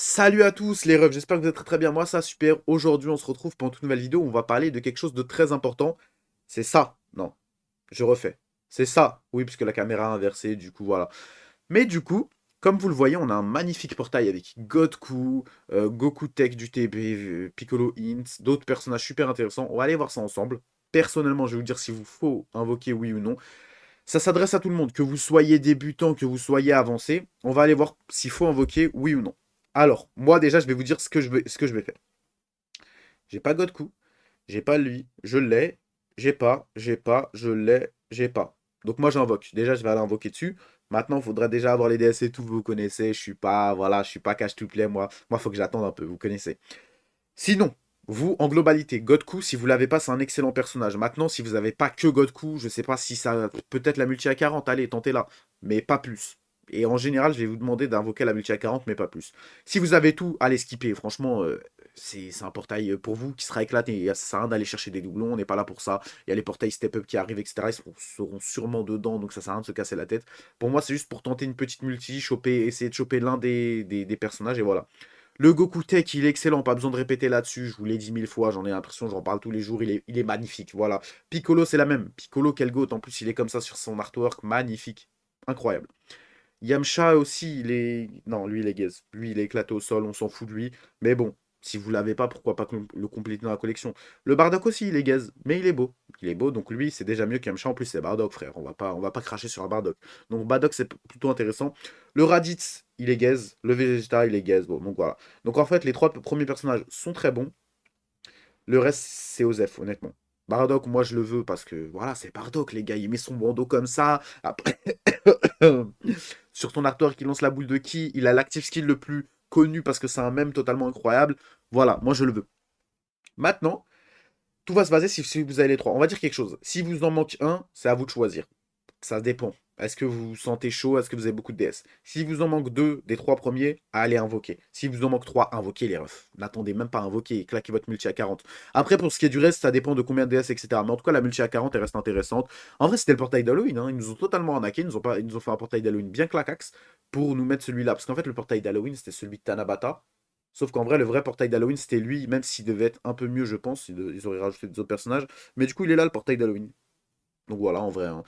Salut à tous les refs, j'espère que vous êtes très très bien. Moi ça super. Aujourd'hui on se retrouve pour une toute nouvelle vidéo. On va parler de quelque chose de très important. C'est ça. Non, je refais. C'est ça. Oui, puisque la caméra est inversée, du coup voilà. Mais du coup, comme vous le voyez, on a un magnifique portail avec Godku, Goku Tech du TB, Piccolo Int, d'autres personnages super intéressants. On va aller voir ça ensemble. Personnellement, je vais vous dire s'il vous faut invoquer oui ou non. Ça s'adresse à tout le monde, que vous soyez débutant, que vous soyez avancé. On va aller voir s'il faut invoquer oui ou non. Alors, moi déjà, je vais vous dire ce que je vais faire. J'ai pas Godku, j'ai pas lui, je l'ai, j'ai pas, je l'ai, j'ai pas. Donc moi j'invoque. Déjà, je vais aller invoquer dessus. Maintenant, il faudrait déjà avoir les DS et tout, vous connaissez. Je suis pas, voilà, je suis pas cash to play, moi. Moi, faut que j'attende un peu, vous connaissez. Sinon, vous, en globalité, Godku, si vous l'avez pas, c'est un excellent personnage. Maintenant, si vous n'avez pas que Godku, je sais pas si ça. Peut-être la multi à 40, allez, tentez-la. Mais pas plus. Et en général, je vais vous demander d'invoquer la multi à 40, mais pas plus. Si vous avez tout, allez skipper. Franchement, c'est un portail pour vous qui sera éclaté. Ça sert à rien d'aller chercher des doublons, on n'est pas là pour ça. Il y a les portails step-up qui arrivent, etc. Seront sûrement dedans, donc ça sert à rien de se casser la tête. Pour moi, c'est juste pour tenter une petite multi, choper, essayer de choper l'un des personnages, et voilà. Le Goku Tech, il est excellent, pas besoin de répéter là-dessus, je vous l'ai dit 1000 fois, j'en ai l'impression, j'en parle tous les jours, il est magnifique, voilà. Piccolo, c'est la même. Piccolo, quel goat, en plus, il est comme ça sur son artwork, magnifique, incroyable. Yamcha aussi, il est... Non, lui, il est gaze. Lui, il est éclaté au sol, on s'en fout de lui. Mais bon, si vous l'avez pas, pourquoi pas le compléter dans la collection. Le Bardock aussi, il est gaze, mais il est beau. Il est beau, donc lui, c'est déjà mieux qu'Yamcha. En plus, c'est Bardock, frère. On va pas cracher sur un Bardock. Donc Bardock, c'est plutôt intéressant. Le Raditz, il est gaze. Le Vegeta, il est gaze. Bon, donc voilà. Donc en fait, les trois premiers personnages sont très bons. Le reste, c'est Osef, honnêtement. Bardock, moi, je le veux parce que, voilà, c'est Bardock, les gars. Il met son bandeau comme ça. Après... Sur ton artwork, il lance la boule de ki. Il a l'active skill le plus connu parce que c'est un mème totalement incroyable. Voilà, moi je le veux. Maintenant, tout va se baser si vous avez les trois. On va dire quelque chose. Si vous en manque un, c'est à vous de choisir. Ça dépend. Est-ce que vous vous sentez chaud? Est-ce que vous avez beaucoup de DS? Si vous en manque deux des trois premiers, allez invoquer. Si vous en manque trois, invoquez les refs. N'attendez même pas à invoquer et claquez votre multi à 40. Après, pour ce qui est du reste, ça dépend de combien de DS, etc. Mais en tout cas, la multi à 40, elle reste intéressante. En vrai, c'était le portail d'Halloween, hein. Ils nous ont totalement arnaqué. Ils nous ont fait un portail d'Halloween bien clacax pour nous mettre celui-là. Parce qu'en fait, le portail d'Halloween, c'était celui de Tanabata. Sauf qu'en vrai, le vrai portail d'Halloween, c'était lui, même s'il devait être un peu mieux, je pense. Ils auraient rajouté des autres personnages. Mais du coup, il est là, le portail d'Halloween. Donc voilà, en vrai, hein.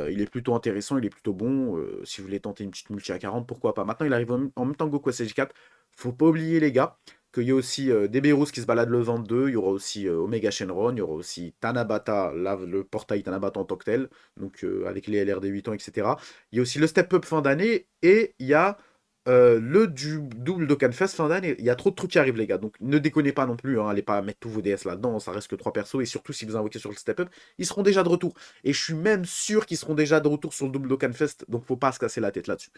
Il est plutôt intéressant, il est plutôt bon. Si vous voulez tenter une petite multi à 40, pourquoi pas. Maintenant, il arrive en même temps que Goku SG4. Faut pas oublier, les gars, qu'il y a aussi Deberus qui se balade le 22. Il y aura aussi Omega Shenron. Il y aura aussi Tanabata, là, le portail Tanabata en tant que tel. Donc avec les LR des 8 ans, etc. Il y a aussi le step-up fin d'année. Et il y a le du double Dokkan Fest fin d'année. Il y a trop de trucs qui arrivent, les gars. Donc ne déconnez pas non plus, hein. Allez pas mettre tous vos DS là-dedans. Ça reste que 3 persos. Et surtout, si vous invoquez sur le step-up, ils seront déjà de retour. Et je suis même sûr qu'ils seront déjà de retour sur le double Dokkan Fest. Donc faut pas se casser la tête là-dessus.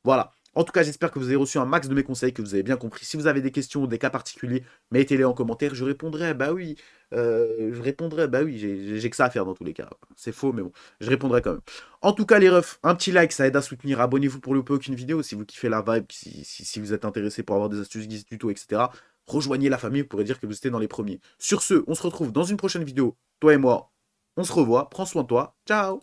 Voilà. En tout cas, j'espère que vous avez reçu un max de mes conseils, que vous avez bien compris. Si vous avez des questions ou des cas particuliers, mettez-les en commentaire. Je répondrai. Bah oui. Je répondrai. Bah oui. J'ai que ça à faire dans tous les cas. C'est faux, mais bon. Je répondrai quand même. En tout cas, les refs, un petit like, ça aide à soutenir. Abonnez-vous pour louper aucune vidéo si vous kiffez la vibe, si vous êtes intéressé pour avoir des astuces, guides, tutos, etc. Rejoignez la famille, vous pourrez dire que vous étiez dans les premiers. Sur ce, on se retrouve dans une prochaine vidéo. Toi et moi, on se revoit. Prends soin de toi. Ciao!